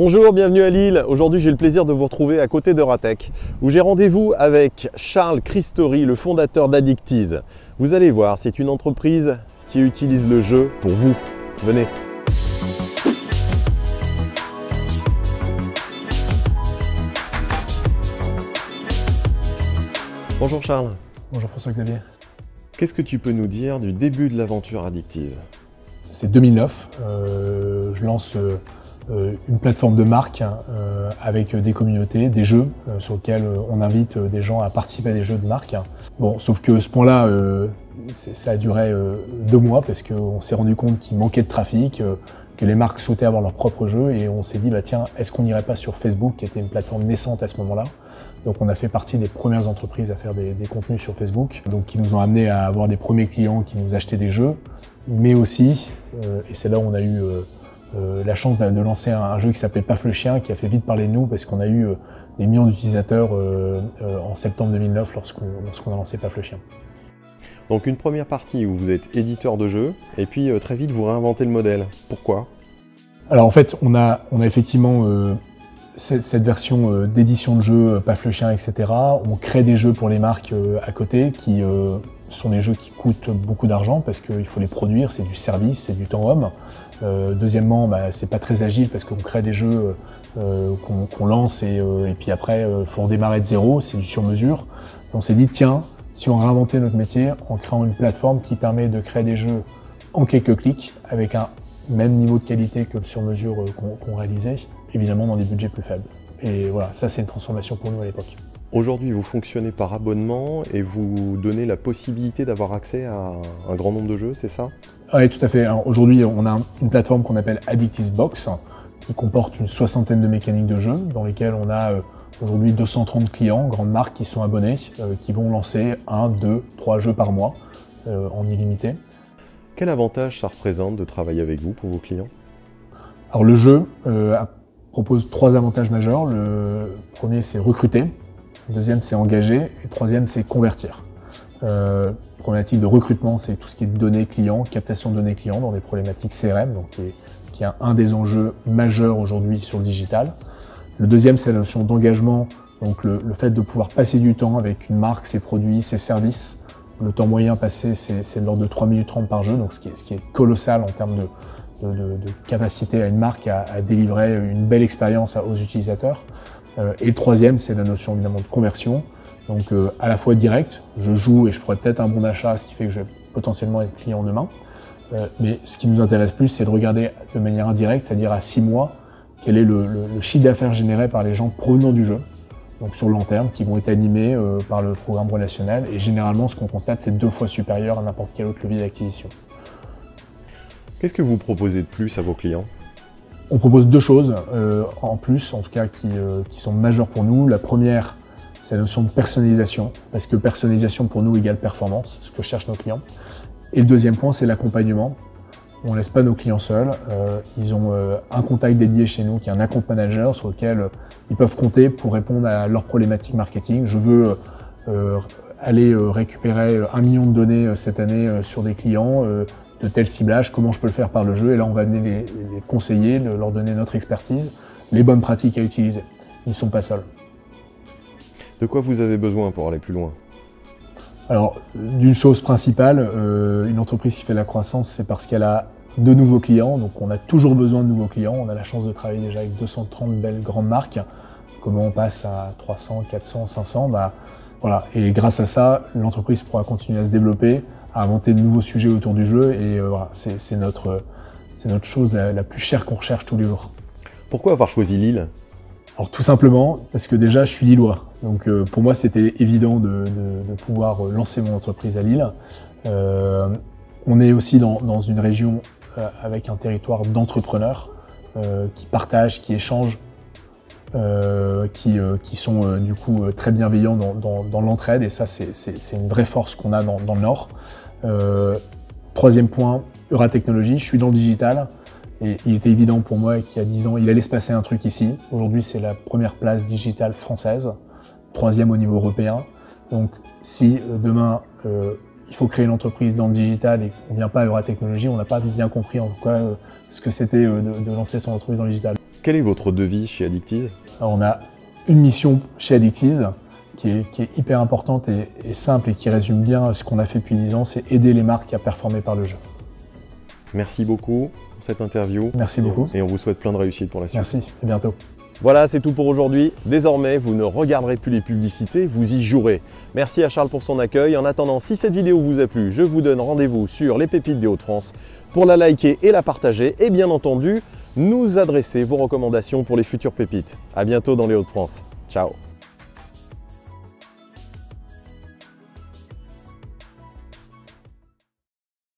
Bonjour, bienvenue à Lille. Aujourd'hui, j'ai le plaisir de vous retrouver à côté d'Euratech, où j'ai rendez-vous avec Charles Christori, le fondateur d'Addictease. Vous allez voir, c'est une entreprise qui utilise le jeu pour vous. Venez. Bonjour Charles. Bonjour François-Xavier. Qu'est-ce que tu peux nous dire du début de l'aventure Addictease? C'est 2009. Je lance une plateforme de marque avec des communautés, des jeux sur lesquels on invite des gens à participer à des jeux de marque. Bon, sauf que ce point-là, ça a duré 2 mois parce qu'on s'est rendu compte qu'il manquait de trafic, que les marques souhaitaient avoir leur propre jeu et on s'est dit, bah tiens, est-ce qu'on n'irait pas sur Facebook, qui était une plateforme naissante à ce moment-là. Donc on a fait partie des premières entreprises à faire des contenus sur Facebook, donc qui nous ont amené à avoir des premiers clients qui nous achetaient des jeux, mais aussi, et c'est là où on a eu la chance de lancer un jeu qui s'appelait Paf le chien, qui a fait vite parler de nous parce qu'on a eu des millions d'utilisateurs en septembre 2009 lorsqu'on a lancé Paf le chien. Donc une première partie où vous êtes éditeur de jeux et puis très vite vous réinventez le modèle. Pourquoi? Alors en fait, on a effectivement cette version d'édition de jeux, Paf le chien, etc. On crée des jeux pour les marques à côté qui sont des jeux qui coûtent beaucoup d'argent parce qu'il faut les produire, c'est du service, c'est du temps homme. Deuxièmement, c'est pas très agile parce qu'on crée des jeux qu'on lance et puis après, faut en démarrer de zéro, c'est du sur-mesure. On s'est dit, tiens, si on réinventait notre métier en créant une plateforme qui permet de créer des jeux en quelques clics avec un même niveau de qualité que le sur-mesure qu'on réalisait, évidemment dans des budgets plus faibles. Et voilà, ça c'est une transformation pour nous à l'époque. Aujourd'hui, vous fonctionnez par abonnement et vous donnez la possibilité d'avoir accès à un grand nombre de jeux, c'est ça? Oui, tout à fait. Aujourd'hui, on a une plateforme qu'on appelle Addictease Box, qui comporte une 60aine de mécaniques de jeux, dans lesquelles on a aujourd'hui 230 clients, grandes marques qui sont abonnés, qui vont lancer 1, 2, 3 jeux par mois en illimité. Quel avantage ça représente de travailler avec vous pour vos clients? Alors le jeu propose 3 avantages majeurs. Le premier, c'est recruter. Le deuxième, c'est engager. Et le troisième, c'est convertir. Problématique de recrutement, c'est tout ce qui est données clients, captation de données clients dans des problématiques CRM, donc qui est un des enjeux majeurs aujourd'hui sur le digital. Le deuxième, c'est la notion d'engagement, donc le fait de pouvoir passer du temps avec une marque, ses produits, ses services. Le temps moyen passé, c'est de l'ordre de 3 minutes 30 par jeu, donc ce qui est colossal en termes de capacité à une marque à délivrer une belle expérience aux utilisateurs. Et le troisième, c'est la notion évidemment de conversion. Donc à la fois direct, je joue et je pourrais peut-être un bon d'achat, ce qui fait que je vais potentiellement être client demain. Mais ce qui nous intéresse plus, c'est de regarder de manière indirecte, c'est-à-dire à 6 mois, quel est le chiffre d'affaires généré par les gens provenant du jeu, donc sur le long terme, qui vont être animés par le programme relationnel. Et généralement, ce qu'on constate, c'est 2 fois supérieur à n'importe quel autre levier d'acquisition. Qu'est-ce que vous proposez de plus à vos clients? On propose 2 choses en plus, en tout cas qui sont majeures pour nous. La première, c'est la notion de personnalisation, parce que personnalisation pour nous égale performance, ce que cherchent nos clients. Et le deuxième point, c'est l'accompagnement. On ne laisse pas nos clients seuls. Ils ont un contact dédié chez nous qui est un account manager sur lequel ils peuvent compter pour répondre à leurs problématiques marketing. Je veux aller récupérer 1 million de données cette année sur des clients de tel ciblage, comment je peux le faire par le jeu? Et là, on va venir les conseiller, leur donner notre expertise, les bonnes pratiques à utiliser. Ils ne sont pas seuls. De quoi vous avez besoin pour aller plus loin? Alors, d'une chose principale, une entreprise qui fait la croissance, c'est parce qu'elle a de nouveaux clients. Donc, on a toujours besoin de nouveaux clients. On a la chance de travailler déjà avec 230 belles grandes marques. Comment on passe à 300, 400, 500 voilà. Et grâce à ça, l'entreprise pourra continuer à se développer, à inventer de nouveaux sujets autour du jeu. Et voilà, c'est notre chose la plus chère qu'on recherche tous les jours. Pourquoi avoir choisi Lille? Alors tout simplement parce que déjà je suis lillois, donc pour moi c'était évident de pouvoir lancer mon entreprise à Lille. On est aussi dans une région avec un territoire d'entrepreneurs qui partagent, qui échangent, qui sont du coup très bienveillants dans l'entraide et ça c'est une vraie force qu'on a dans le Nord. Troisième point, Euratechnologie, je suis dans le digital. Et il était évident pour moi qu'il y a 10 ans, il allait se passer un truc ici. Aujourd'hui, c'est la première place digitale française, 3e au niveau européen. Donc, si demain, il faut créer une entreprise dans le digital et qu'on ne vient pas à Euratechnologie, on n'a pas bien compris en tout cas ce que c'était de lancer son entreprise dans le digital. Quelle est votre devise chez Addictease? Alors, on a une mission chez Addictease qui est hyper importante et simple et qui résume bien ce qu'on a fait depuis 10 ans, c'est aider les marques à performer par le jeu. Merci beaucoup pour cette interview. Merci beaucoup. Et on vous souhaite plein de réussite pour la suite. Merci, à bientôt. Voilà, c'est tout pour aujourd'hui. Désormais, vous ne regarderez plus les publicités, vous y jouerez. Merci à Charles pour son accueil. En attendant, si cette vidéo vous a plu, je vous donne rendez-vous sur les pépites des Hauts-de-France pour la liker et la partager. Et bien entendu, nous adresser vos recommandations pour les futures pépites. À bientôt dans les Hauts-de-France. Ciao.